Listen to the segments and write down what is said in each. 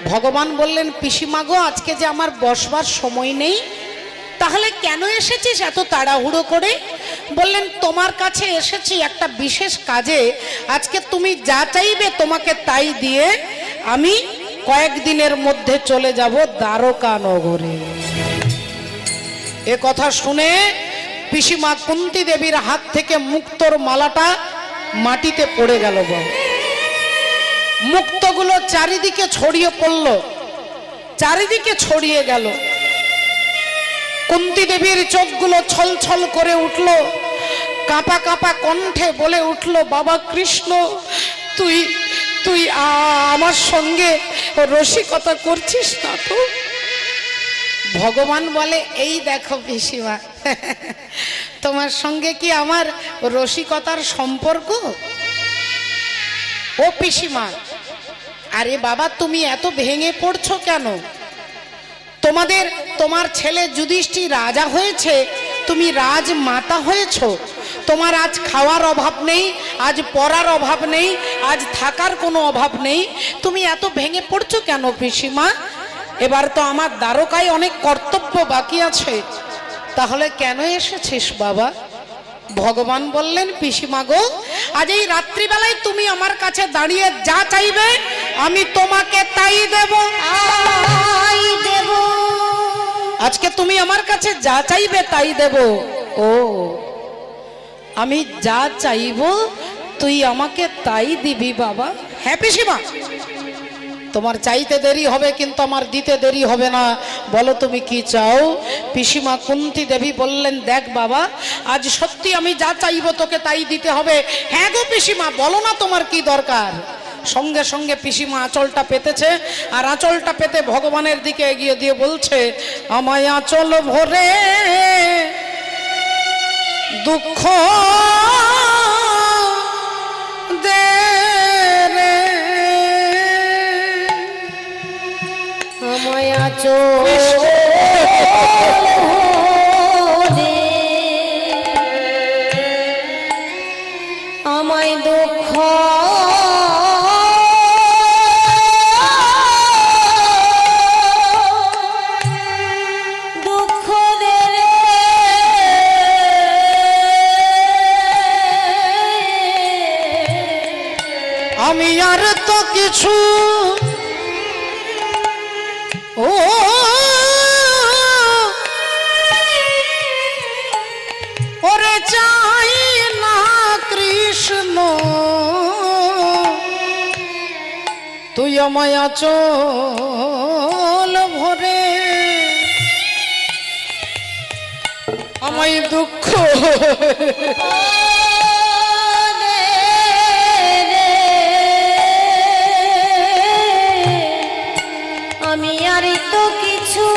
ভগবান বললেন পিসিমা গো, আজকে যে আমার বসবার সময় নেই, তাহলে কেন এসেছিস এত তাড়াহুড়ো করে? বললেন তোমার কাছে এসেছি একটা বিশেষ কাজে। আজকে তুমি যা চাইবে তোমাকে তাই দিয়ে আমি কয়েকদিনের মধ্যে চলে যাব দ্বারকা নগরে। এ কথা শুনে পিসিমা কুন্তী দেবীর হাত থেকে মুক্তোর মালাটা মাটিতে পড়ে গেল। মুক্তগুলো চারিদিকে ছড়িয়ে পড়ল, চারিদিকে ছড়িয়ে গেল। কুন্তী দেবীর চোখগুলো ছলছল করে উঠল, কাঁপা কাঁপা কণ্ঠে বলে উঠল, বাবা কৃষ্ণ, তুই তুই আমার সঙ্গে রসিকতা করছিস না তো? ভগবান বলে, এই দেখো পিসিমা, তোমার সঙ্গে কি আমার রসিকতার সম্পর্ক? ও পিসিমা, আরে বাবা তুমি এত ভেঙে পড়ছো কেন? তোমার ছেলে যুধিষ্ঠির রাজা হয়েছে, তুমি রাজমাতা হয়েছ। তোমার আজ খাওয়ার অভাব নেই, আজ পড়ার অভাব নেই, আজ থাকার কোনো অভাব নেই। তুমি এত ভেঙে পড়ছো কেন পিসিমা? এবার তো আমার দ্বারকায় অনেক কর্তব্য বাকি আছে। তাহলে কেন এসেছিস বাবা? ভগবান বললেন, পিসিমা গো, আজ এই রাত্রিবেলায় তুমি আমার কাছে দাঁড়িয়ে যা চাইবে আমি তোমাকে তাই দেব। আজকে তুমি আমার কাছে যা চাইবে তাই দেব। ও, আমি যা চাইব তুই আমাকে তাই দিবি বাবা? হ্যাঁ পিসিমা, তোমার চাইতে দেরি হবে কিন্তু আমার দিতে দেরি হবে না। বলো তুমি কি চাও? পিসিমা কুন্তী দেবী বললেন, দেখ বাবা, আজ সত্যি আমি যা চাইবো তোকে তাই দিতে হবে। হ্যাঁ গো পিসিমা, বলো না তোমার কি দরকার? সঙ্গে সঙ্গে পিসিমা আঁচলটা পেতেছে, আর আঁচলটা পেতে ভগবানের দিকে এগিয়ে দিয়ে বলছে, আমায় আঁচল ভরে দুঃখ দে রে, আমায় আঁচল ভরে আমায় দুঃখ আমি আর তো কিছু ও ওরে চাই না কৃষ্ণ, তুই আমায় আঁচল ভরে আমায় দুঃখ আমি আর তো কিছু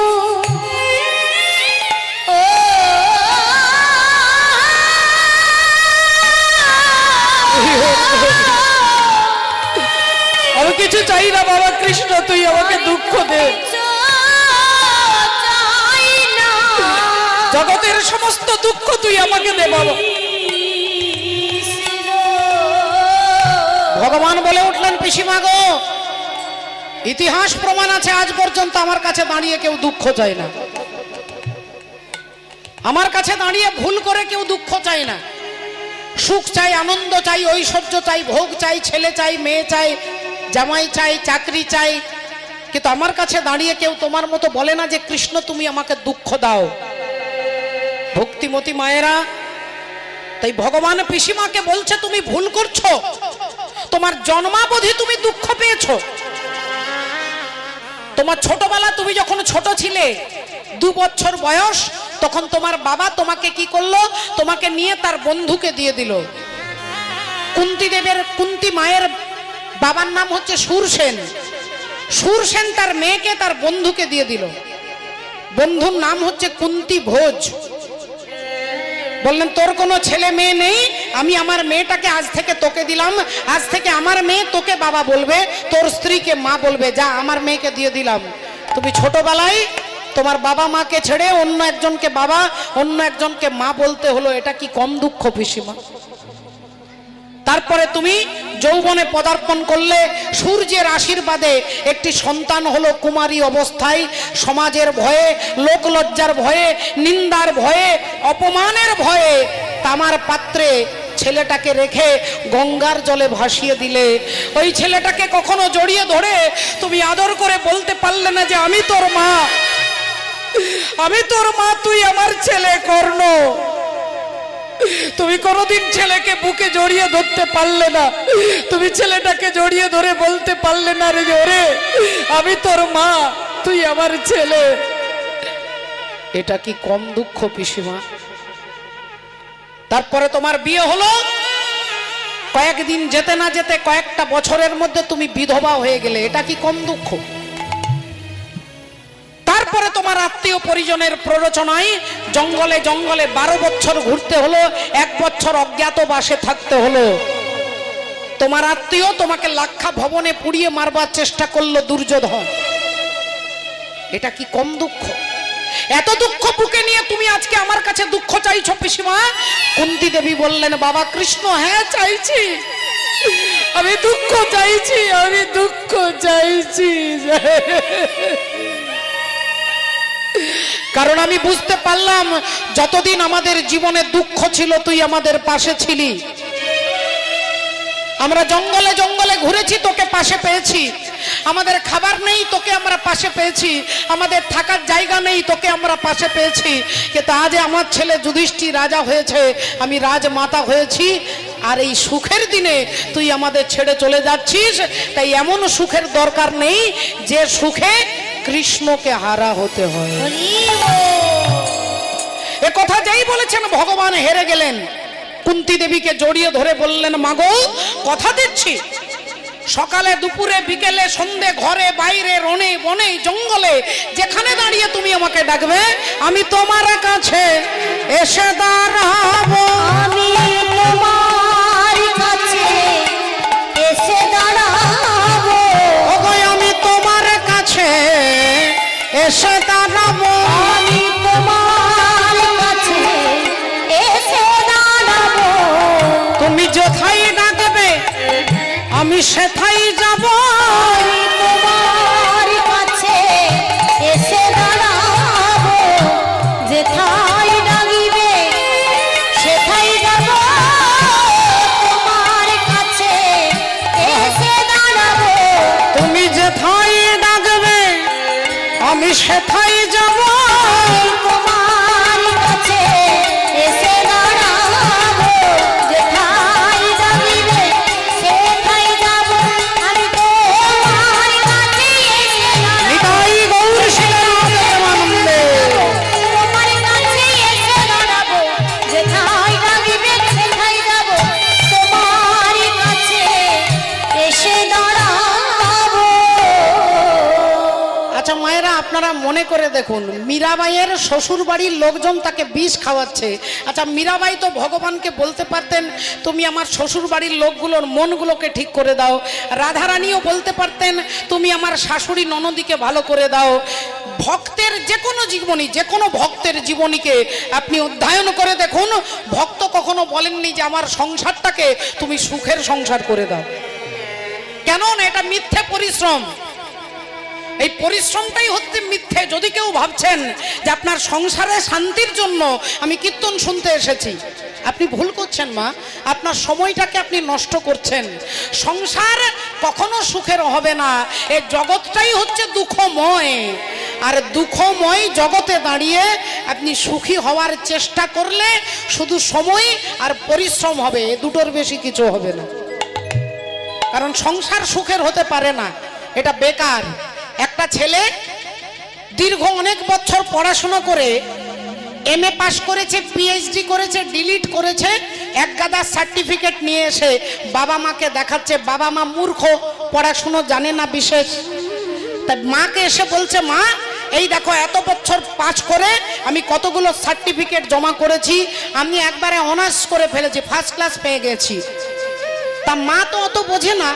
আমি কিছু চাই না বাবা কৃষ্ণ, তুই আমাকে দুঃখ দে। জগতের সমস্ত দুঃখ তুই আমাকে দে বাবা। ভগবান বলে উঠলেন, পিসিমা গো, ইতিহাস প্রমাণ আছে আজ পর্যন্ত আমার কাছে দাঁড়িয়ে কেউ দুঃখ চায় না। আমার কাছে দাঁড়িয়ে ভুল করে কেউ দুঃখ চায় না। সুখ চাই, আনন্দ চাই, ঐশ্বর্য চাই, ভোগ চাই, ছেলে চাই, মেয়ে চাই, জামাই চাই, চাকরি চাই, কিন্তু আমার কাছে দাঁড়িয়ে কেউ তোমার মতো বলে না যে কৃষ্ণ তুমি আমাকে দুঃখ দাও। ভক্তিমতী মায়েরা, তাই ভগবান পিসিমাকে বলছে তুমি ভুল করছো, তোমার জন্মাবধি তুমি দুঃখ পেয়েছো। তোমার ছোটবেলা তুমি যখন ছোট ছিলে, 2 বছর বয়স, তখন তোমার বাবা তোমাকে কি করলো? তোমাকে নিয়ে তার বন্ধুকে দিয়ে দিল। কুন্তী মায়ের বাবার নাম হচ্ছে সুরসেন। সুরসেন তার মেয়েকে তার বন্ধুকে দিয়ে দিল। বন্ধুর নাম হচ্ছে কুন্তী ভোজ। বললেন, তোর কোনো ছেলে মেয়ে নেই, আমি আমার মেয়েটাকে আজ থেকে তোকে দিলাম। আজ থেকে আমার মেয়ে তোকে বাবা বলবে, তোর স্ত্রীকে মা বলবে। যা, আমার মেয়েকে দিয়ে দিলাম। তুমি ছোটবেলায় তোমার বাবা মাকে ছেড়ে অন্য একজনকে বাবা, অন্য একজনকে মা বলতে হলো, এটা কি কম দুঃখ পিসিমা? তারপরে তুমি যৌবনে পদার্পণ করলে, সূর্যের আশীর্বাদে একটি সন্তান হলো কুমারী অবস্থায়, সমাজের ভয়ে, লোকলজ্জার ভয়ে, নিন্দার ভয়ে, অপমানের ভয়ে তামার পাত্রে ছেলেটাকে রেখে গঙ্গার জলে ভাসিয়ে দিলে। ওই ছেলেটাকে কখনো জড়িয়ে ধরে তুমি আদর করে বলতে পারলে না যে আমি তোর মা, আমি তোর মা, তুই আমার ছেলে কর্ণ। তুমি কোনোদিন ছেলেকে বুকে জড়িয়ে ধরতে পারলে না, তুমি ছেলেটাকে জড়িয়ে ধরে বলতে পারলে না রে ওরে আমি তোর মা, তুই আমার ছেলে। এটা কি কম দুঃখ পিসিমা? তারপরে তোমার বিয়ে হলো, কয়েকদিন যেতে না যেতে কয়েকটা বছরের মধ্যে তুমি বিধবা হয়ে গেলে, এটা কি কম দুঃখ? তারপরে তোমার আত্মীয় পরিজনের প্ররোচনায় জঙ্গলে জঙ্গলে 12 বছর ঘুরতে হলো, 1 বছর অজ্ঞাতবাসে থাকতে হলো। তোমার আত্মীয় তোমাকে লাক্ষা ভবনে পুড়িয়ে মারবার চেষ্টা করলো দুর্যোধন, এটা কি কম দুঃখ? এত দুঃখ বুকে নিয়ে তুমি আজকে আমার কাছে দুঃখ চাইছো পিসিমা? কুন্তী দেবী বললেন, বাবা কৃষ্ণ, হ্যাঁ চাইছি, আমি দুঃখ চাইছি, আমি দুঃখ চাইছি, কারণ আমি বুঝতে পারলাম যতদিন আমাদের জীবনে দুঃখ ছিল তুই আমাদের পাশে ছিলি। আমরা জঙ্গলে জঙ্গলে ঘুরেছি, তোকে পাশে পেয়েছি। আমাদের খাবার নেই, তোকে আমরা পাশে পেয়েছি। আমাদের থাকার জায়গা নেই, তোকে আমরা পাশে পেয়েছি। কিন্তু আজ আমার ছেলে যুধিষ্ঠির রাজা হয়েছে, আমি রাজমাতা হয়েছি, আর এই সুখের দিনে তুই আমাদের ছেড়ে চলে যাচ্ছিস। তাই এমন সুখের দরকার নেই যে সুখে কৃষ্ণকে হারা হতে হয়। এ কথা যেই বলেছেন ভগবান হেরে গেলেন। কুন্তী দেবীকে জড়িয়ে ধরে বললেন, মাগো কথা দিচ্ছি, সকালে দুপুরে বিকেলে সন্ধে ঘরে বাইরে রনে বনে জঙ্গলে যেখানে দাঁড়িয়ে তুমি আমাকে ডাকবে, আমি তোমার কাছে এসে দাঁড়াবো, আমি তোমার কাছে এসে দাঁড়াবো, ওগো আমি তোমার কাছে এসে দাঁড়াবো, আমি তোমার কাছে এসে দাঁড়াবো, তুমি যেথায় ডাকবে আমি সেথায় যাব, আমি তোমার কাছে এসে দাঁড়াবো, যেথায় ডাকিবে সেথায় যাব, তোমার কাছে এসে দাঁড়াবো, তুমি যেথায় ডাকবে আমি সেথায় যাব, তোমার কাছে এসে দাঁড়াবো, যেথায় ডাকিবে সেথায় যাব, আমি তোমার কাছে এসে দাঁড়াবো, নিতাই গৌর শিলানন্দে। তোমার কাছে এসে দাঁড়াবো, যেথায় ডাকিবে সেথায় যাব, তোমার কাছে এসে দাঁড়াবো। আচ্ছা মায়েরা, আপনারা মনে করে দেখুন, মীরাবাইয়ের শ্বশুর বাড়ির লোকজন তাকে বিষ খাওয়াচ্ছে। আচ্ছা মীরাবাই তো ভগবানকে বলতে পারতেন, তুমি আমার শ্বশুর বাড়ির লোকগুলোর মনগুলোকে ঠিক করে দাও। রাধারানীও বলতে পারতেন, তুমি আমার শাশুড়ি ননদিকে ভালো করে দাও। ভক্তের যে কোনো জীবনী, যে কোনো ভক্তের জীবনীকে আপনি অধ্যয়ন করে দেখুন, ভক্ত কখনো বলেননি যে আমার সংসারটাকে তুমি সুখের সংসার করে দাও। কেন না, এটা মিথ্যে পরিশ্রম। এই পরিশ্রমটাই হচ্ছে মিথ্যে। যদি কেউ ভাবছেন যে আপনার সংসারে শান্তির জন্য আমি কীর্তন শুনতে এসেছি, আপনি ভুল করছেন মা, আপনার সময়টাকে আপনি নষ্ট করছেন। সংসার কখনো সুখের হবে না, এই জগৎটাই হচ্ছে দুঃখময়। আর দুঃখময় জগতে দাঁড়িয়ে আপনি সুখী হওয়ার চেষ্টা করলে শুধু সময় আর পরিশ্রম হবে, এ দুটোর বেশি কিছু হবে না। কারণ সংসার সুখের হতে পারে না, এটা বেকার। একটা ছেলে দীর্ঘ অনেক বছর পড়াশোনা করে এমএ পাস করেছে, পিএইচডি করেছে, ডিলিট করেছে, এক গাদা সার্টিফিকেট নিয়ে এসে বাবা মাকে দেখাচ্ছে। বাবা মা মূর্খ, পড়াশুনো জানে না বিশেষ। তা মাকে এসে বলছে, মা এই দেখো এত বছর পাস করে আমি কতগুলো সার্টিফিকেট জমা করেছি, আমি একবারে অনার্স করে ফেলেছি, ফার্স্ট ক্লাস পেয়ে গেছি। তা মা তো অত বোঝে না,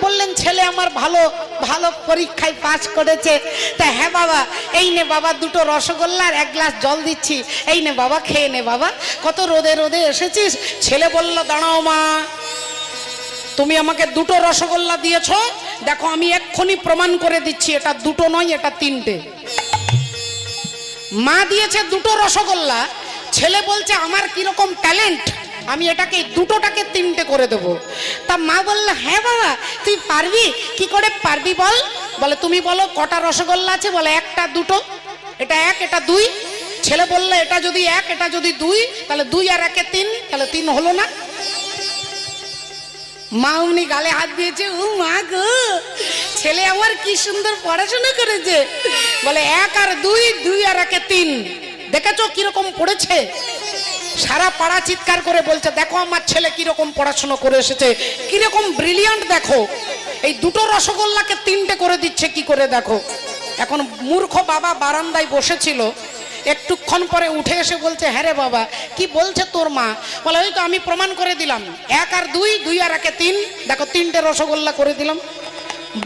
বললেন ছেলে আমার ভালো ভালো পরীক্ষায় পাস করেছে। তা হ্যাঁ বাবা, এই নে বাবা 2টো রসগোল্লা আর 1 গ্লাস জল দিচ্ছি, এই নে বাবা খেয়ে নে বাবা, কত রোদে রোদে এসেছিস। ছেলে বলল, দাঁড়াও মা, তুমি আমাকে দুটো রসগোল্লা দিয়েছো, দেখো আমি এক্ষুনি প্রমাণ করে দিচ্ছি এটা দুটো নয়, এটা তিনটে। মা দিয়েছে দুটো রসগোল্লা, ছেলে বলছে আমার কিরকম ট্যালেন্ট, আমি এটাকে দুটোটাকে তিনটে করে দেবো। তা মা বলল হ্যাঁ বাবা তুই পারবি, কি করে পারবি বল। বলে তুমি বলো কটা রসগোল্লা আছে, বলে একটা দুটো, এটা এক এটা দুই। ছেলে বললে এটা যদি এক এটা যদি দুই, তাহলে দুই আর একে তিন, তাহলে তিন হলো না। মা উনি গালে হাত দিয়েছে, ও মা গো ছেলে আমার কি সুন্দর পড়াশোনা করেছে। বলে এক আর দুই, দুই আর একে তিন, দেখেছো কিরকম পড়েছে। সারা পাড়া চিৎকার করে বলছে দেখো আমার ছেলে কিরকম পড়াশোনা করে এসেছে, কিরকম ব্রিলিয়ান্ট দেখো, এই দুটো রসগোল্লাকে তিনটে করে দিচ্ছে কি করে দেখো। এখন মূর্খ বাবা বারান্দায় বসেছিল, একটুক্ষণ পরে উঠে এসে বলছে হ্যাঁ রে বাবা কি বলছে তোর মা। বলে ওই তো আমি প্রমাণ করে দিলাম, এক আর দুই, দুই আর একে তিন, দেখো তিনটে রসগোল্লা করে দিলাম।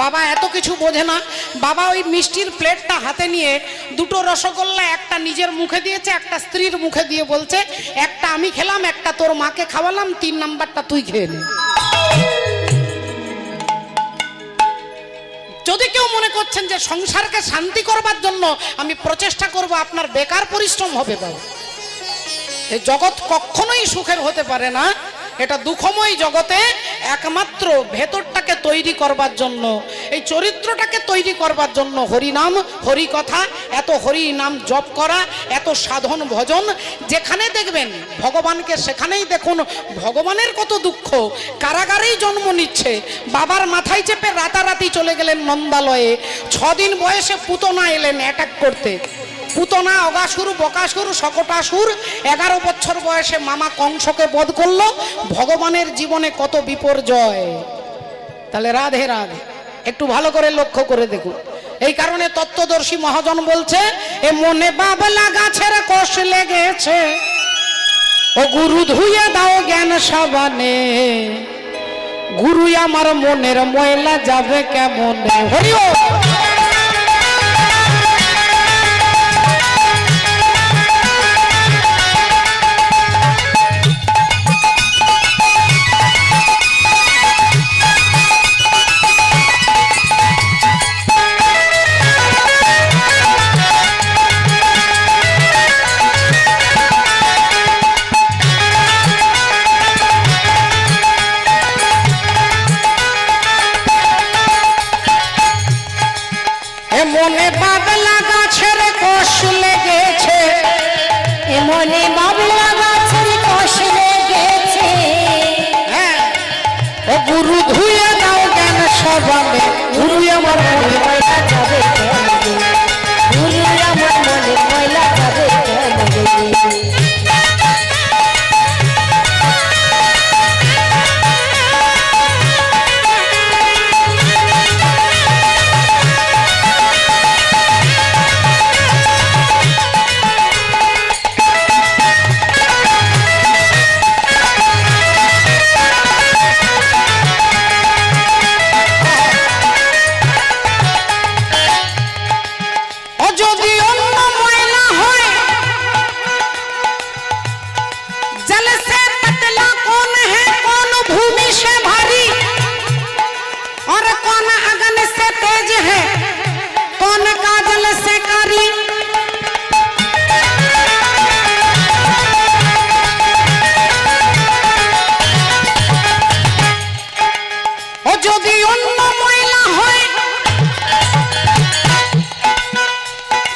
বাবা এত কিছু বোঝে না, বাবা ওই মিষ্টির প্লেটটা হাতে নিয়ে দুটো রসগোল্লা একটা নিজের মুখে দিয়েছে, একটা স্ত্রীর মুখে দিয়ে বলছে একটা আমি খেলাম, একটা তোর মাকে খাওয়ালাম, 3 নাম্বারটা তুই খেয়ে নে। যদি কেউ মনে করছেন যে সংসারকে শান্তি করবার জন্য আমি প্রচেষ্টা করব, আপনার বেকার পরিশ্রম হবে বাবা। এই জগৎ কখনোই সুখের হতে পারে না, এটা দুঃখময় জগতে একমাত্র ভেতরটাকে তৈরি করবার জন্য, এই চরিত্রটাকে তৈরি করবার জন্য হরিনাম হরি কথা, এত হরি নাম জপ করা, এত সাধন ভজন। যেখানে দেখবেন ভগবানকে সেখানেই দেখুন ভগবানের কত দুঃখ, কারাগারেই জন্ম নিচ্ছে। বাবার মাথায় চেপে রাতারাতি চলে গেলেন নন্দালয়ে, 6 দিন বয়সে পুতনা এলেন অ্যাটাক করতে। পুতনা অগাসুর বকাসুর শকটাসুর 11 বছর বয়সে মামা কংসকে বধ করলো। ভগবানের জীবনে কত বিপর্যয়। তাহলে রাধে রাধে একটু ভালো করে লক্ষ্য করে দেখুন। এই কারণে তত্ত্বদর্শী মহাজন বলছে এ মনে বাবলা গাছের কোষ লেগেছে, ও গুরু ধুয়ে দাও জ্ঞান সাবানে, গুরু আমার মনের ময়লা যাবে কেমনে। হরি ও মনে বাবলা গাছের কোষ লেগেছে, মনে বাবলা গাছের কোষ লেগেছে, হ্যাঁ ও গুরু ধুয়ে দাও জ্ঞান সাবানে, গুরু আমার মনে ময়লা যাবে কেমনে, গুরু আমার মনে ময়লা যাবে কেমনে।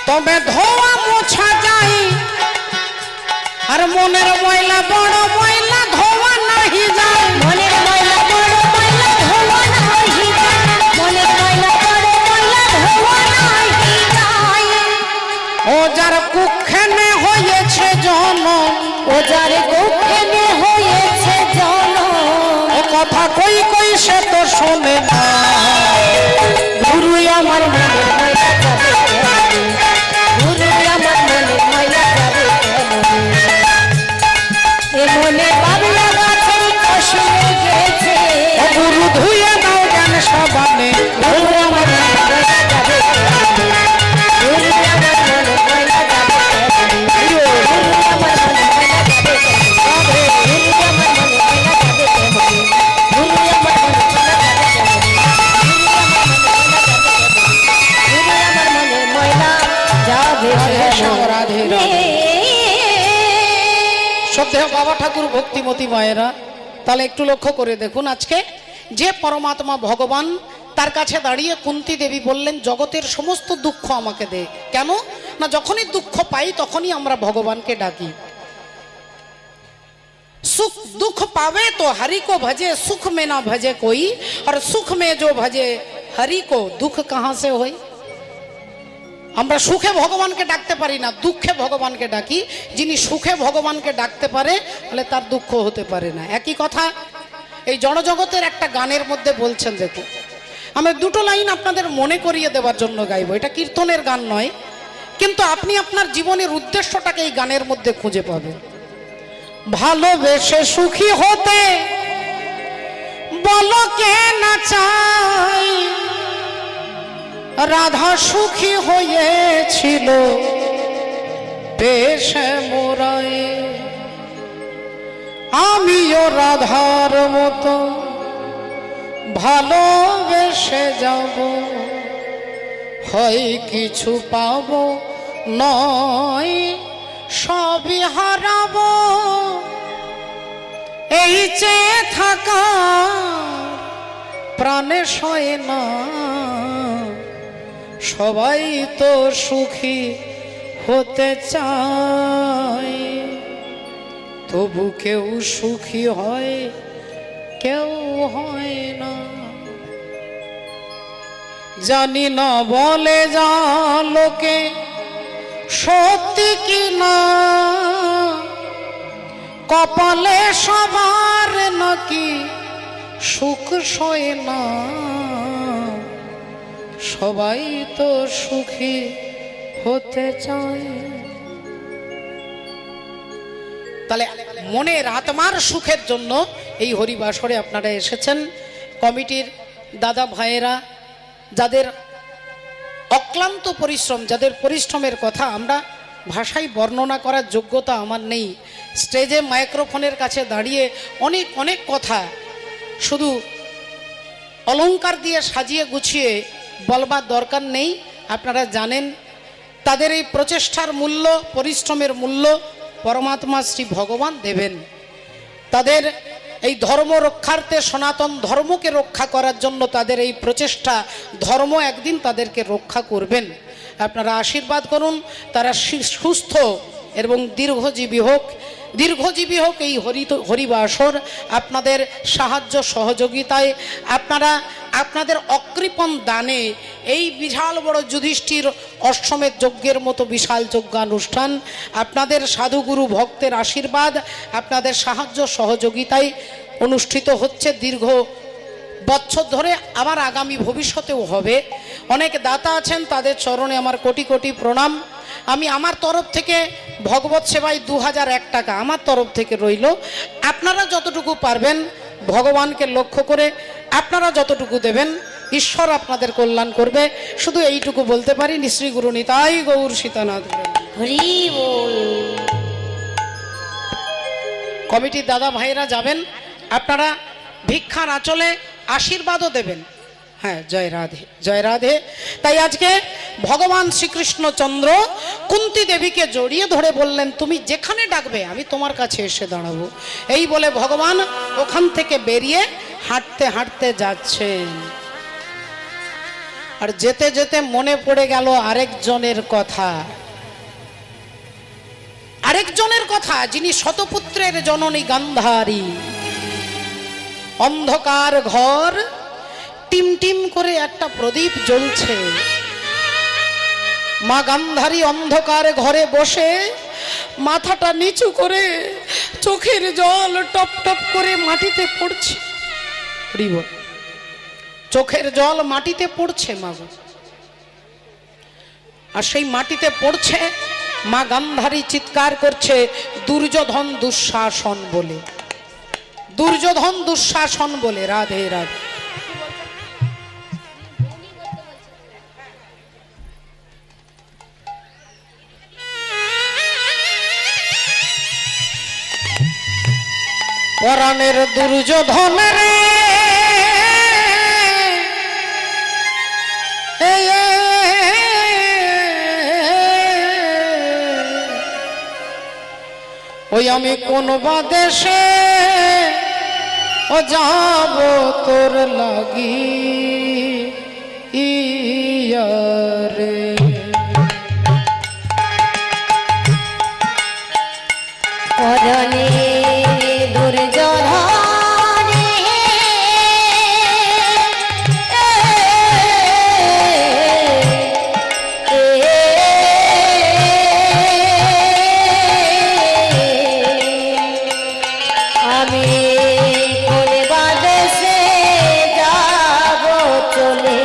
তবে ধোয়া মোছা যায়, আর মনের ময়লা বড় ময়লা ধোয়া নাহি যায়। মনের ময়লা বড় ময়লা ধোয়া নাহি যায়, মনের ময়লা বড় ময়লা ধোয়া নাহি যায়। ও যার কুক্ষেনে হয়েছে জনম, ও যার কুক্ষেনে হয়েছে জনম, ও কথা কই কই সে তো শোনে না, গুরু আমার মনের ময়লা যাবে কেমনে, গুরু আমার মনের ময়লা যাবে কেমনে। বাবা ঠাকুর ভক্তিমতী মায়েরা, তাহলে একটু লক্ষ্য করে দেখুন, আজকে যে পরমাত্মা ভগবান, তার কাছে দাঁড়িয়ে কুন্তী দেবী বললেন জগতের সমস্ত দুঃখ আমাকে দে। কেন না, যখনই দুঃখ পাই তখনই আমরা ভগবানকে ডাকি। सुख दुख पावे तो हरि को भजे, सुख में ना भजे कोई, और सुख में जो भजे हरि को दुख कहां से होई। আমরা সুখে ভগবানকে ডাকতে পারি না, দুঃখে ভগবানকে ডাকি। যিনি সুখে ভগবানকে ডাকতে পারে তাহলে তার দুঃখ হতে পারে না। একই কথা এই জড়জগতের একটা গানের মধ্যে বলছেন, দেখুন আমি দুটো লাইন আপনাদের মনে করিয়ে দেওয়ার জন্য গাইবো। এটা কীর্তনের গান নয়, কিন্তু আপনি আপনার জীবনের উদ্দেশ্যটাকে এই গানের মধ্যে খুঁজে পাবেন। ভালোবেসে সুখী হতে বলো কে না চাই, রাধা সুখী হয়েছিল বেশে মোরায়, আমিও রাধার মতো ভালোবেসে যাব, হয় কিছু পাবো নয় সবই হারাবো, এই চেয়ে থাকা প্রাণে সয় না, সবাই তো সুখী হতে চায়, তবু কেউ সুখী হয় কেউ হয় না। জানি না বলে যা লোকে সত্যি কি না, কপালে সবার নাকি সুখ সয় না, সবাই তো সুখী হতে চায়। তাহলে মনের আত্মার সুখের জন্য এই হরিবাসরে আপনারা এসেছেন। কমিটির দাদা ভাইয়েরা, যাদের অক্লান্ত পরিশ্রম, যাদের পরিশ্রমের কথা আমরা ভাষায় বর্ণনা করার যোগ্যতা আমার নেই। স্টেজে মাইক্রোফোনের কাছে দাঁড়িয়ে অনেক অনেক কথা শুধু অলংকার দিয়ে সাজিয়ে গুছিয়ে বলবার দরকার নেই। আপনারা জানেন তাদের এই প্রচেষ্টার মূল্য, পরিশ্রমের মূল্য পরমাত্মা শ্রী ভগবান দেবেন। তাদের এই ধর্ম রক্ষার্থে, সনাতন ধর্মকে রক্ষা করার জন্য তাদের এই প্রচেষ্টা, ধর্ম একদিন তাদেরকে রক্ষা করবেন। আপনারা আশীর্বাদ করুন তারা সুস্থ এবং দীর্ঘজীবী হোক। দীর্ঘজীবী হোক এই হরিবাসর আপনাদের সাহায্য সহযোগিতায়, আপনারা আপনাদের অকৃপণ দানে এই বিশাল বড় যুধিষ্ঠির অশ্বমেধ যজ্ঞের মতো বিশাল যজ্ঞানুষ্ঠান আপনাদের সাধুগুরু ভক্তের আশীর্বাদ, আপনাদের সাহায্য সহযোগিতায় অনুষ্ঠিত হচ্ছে দীর্ঘ বছর ধরে, আমার আগামী ভবিষ্যতেও হবে। অনেক দাতা আছেন, তাদের চরণে আমার কোটি কোটি প্রণাম। আমি আমার তরফ থেকে ভগবত সেবায় 2001 টাকা আমার তরফ থেকে রইল। আপনারা যতটুকু পারবেন ভগবানকে লক্ষ্য করে আপনারা যতটুকু দেবেন, ঈশ্বর আপনাদের কল্যাণ করবে। শুধু এইটুকু বলতে পারি, শ্রী গুরু নিতাই গৌর সীতানাথ হরি বল। কমিটির দাদা ভাইয়েরা যাবেন, আপনারা ভিক্ষার আঁচলে আশীর্বাদও দেবেন। হ্যাঁ, জয় রাধে, জয় রাধে। তাই আজকে ভগবান শ্রীকৃষ্ণচন্দ্র কুন্তী দেবীকে জড়িয়ে ধরে বললেন, তুমি যেখানে ডাকবে আমি তোমার কাছে এসে দাঁড়াবো। এই বলে ভগবান ওখান থেকে বেরিয়ে হাঁটতে হাঁটতে যাচ্ছেন। আর যেতে যেতে মনে পড়ে গেল আরেকজনের কথা, আরেকজনের কথা যিনি শতপুত্রের জননী গান্ধারী। অন্ধকার ঘর, টিম টিম করে একটা প্রদীপ জ্বলছে। মা গান্ধারী অন্ধকার ঘরে বসে মাথাটা নিচু করে চোখের জল টপ টপ করে মাটিতে পড়ছে। চোখের জল মাটিতে পড়ছে মা, আর সেই মাটিতে পড়ছে মা গান্ধারী চিৎকার করছে দুর্যোধন দুঃশাসন বলে, দুর্যোধন দুঃশাসন বলে। রাধে রাধে। পরাণের দুর্যোধন রে, ওই ওই আমি কোন বা দেশে ও যাব তোর লাগি ইয়ারে পরনে দুর্যোধনে আমি কোন বাদেশে যাব চলে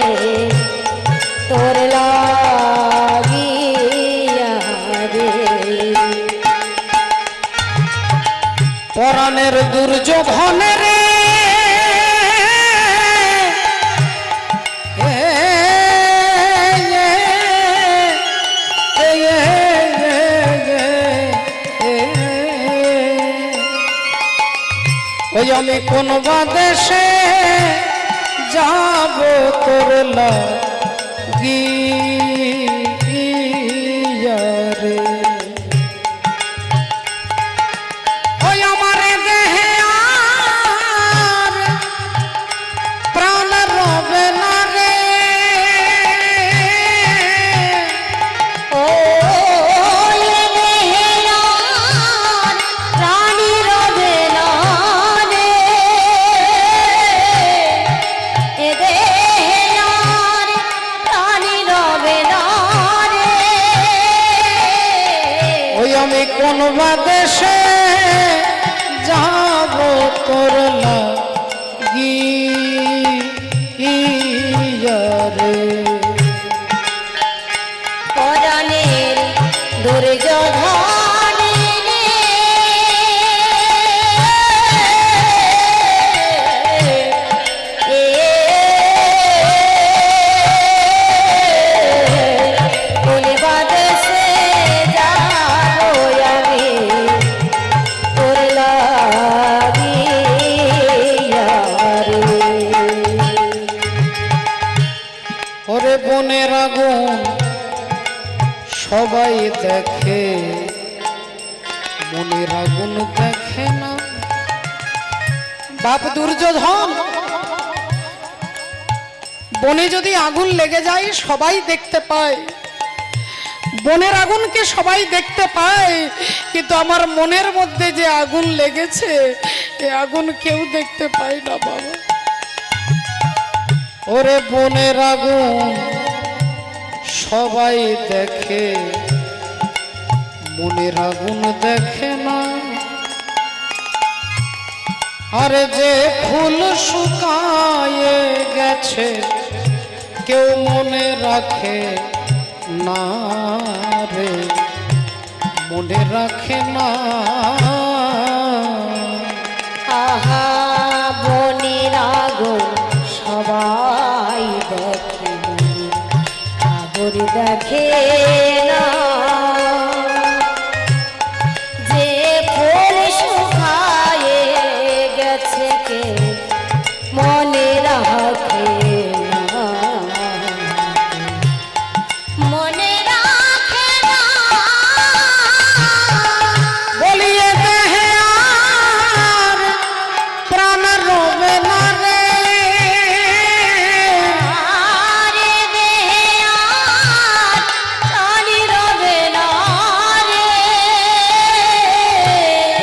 তোর লাগিয়া রে পরাণের দুর্যোধনের ওই আমি কোন বা দেশে যাব তোর লাগি রে ওই আমার দেহে আর প্রাণ রবে না রে ও দেহেরান প্রাণী রবে না রে এ দেহেরান প্রাণী রবে না রে ওই আমি কোন বা দেশে যাব তোর লাগি রে পরাণের দুর্যোধনে কোন বাদেশে যাব আমি তোর লাগিয়া রে ওরে বনের আগুন সবাই দেখে মনের আগুন দেখে না বাপ দুর্যোধন বনে যদি আগুন লেগে যায় সবাই দেখতে পায় বনের আগুনকে সবাই দেখতে পায় কিন্তু আমার মনের মধ্যে যে আগুন লেগেছে এ আগুন কেউ দেখতে পায় না বাবা ওরে বনের আগুন সবাই দেখে মনের আগুন দেখে না আরে যে ফুল শুকায়ে গেছে কেউ মনে রাখে না রে মনে রাখে না আহা বনের আগুন সবাই দেখে আগুন দেখে না যে ফুল শুকায়ে গেছে কে মনে রাখে না মনে রাখে না বলিয়ে দেহে আর প্রাণ রবে না রে আরে দেহে আর প্রাণী রবে না রে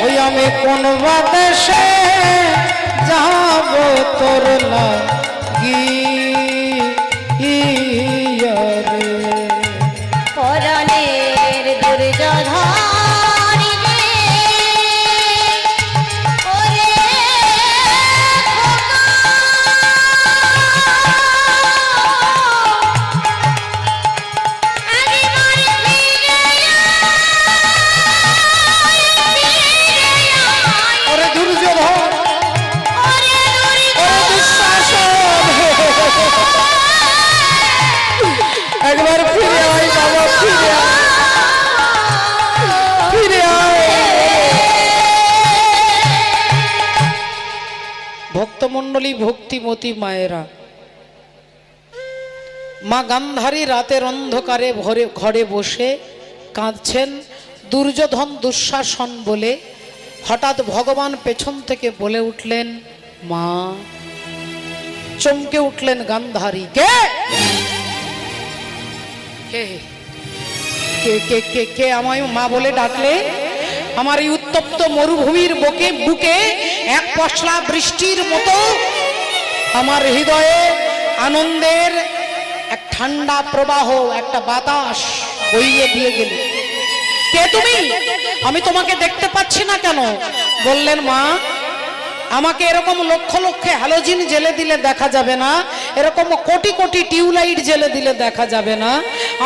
ওই আমি কোন বা দেশে যাব তোর লাগি রে পরাণের দুর্যোধনে ওরে ওরে দুর্যোধন ওরে দুঃশাসন একবার ফিরে আয় বাবা ফিরে আয় ফিরে আয় ভক্তমণ্ডলী ভক্তিমতী মায়েরা মা গান্ধারী রাতের অন্ধকারে ঘরে বসে কাঁদছেন দুর্যোধন দুঃশাসন বলে হঠাৎ ভগবান পেছন থেকে বলে উঠলেন, মা। চমকে উঠলেন গান্ধারী। কে কে কে কে কে কে আমায় মা বলে ডাকলে? আমার এই উত্তপ্ত মরুভূমির বুকে এক পশলা বৃষ্টির মতো আমার হৃদয়ে আনন্দের এক ঠান্ডা প্রবাহ, একটা বাতাস বইয়ে দিয়ে গেল। কে তুমি? আমি তোমাকে দেখতে পাচ্ছি না কেন? বললেন, মা, আমাকে এরকম লক্ষ লক্ষ হ্যালোজিন জেলে দিলে দেখা যাবে না, এরকম কোটি কোটি টিউবলাইট জেলে দিলে দেখা যাবে না।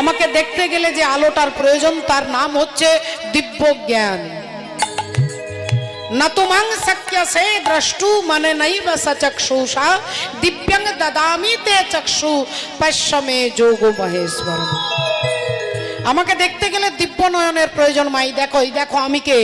আমাকে দেখতে গেলে যে আলোটার প্রয়োজন, তার নাম হচ্ছে দিব্য জ্ঞান। না তুমাং শক্য সে দ্রষ্টু মানে নৈব সচক্ষুষা দিব্যাং দদামি তে চক্ষু পশ্যমে যোগো মহেশ্বর। আমাকে দেখতে গেলে দিব্য নয়নের প্রয়োজন। মাই দেখো, এই দেখো আমি কে।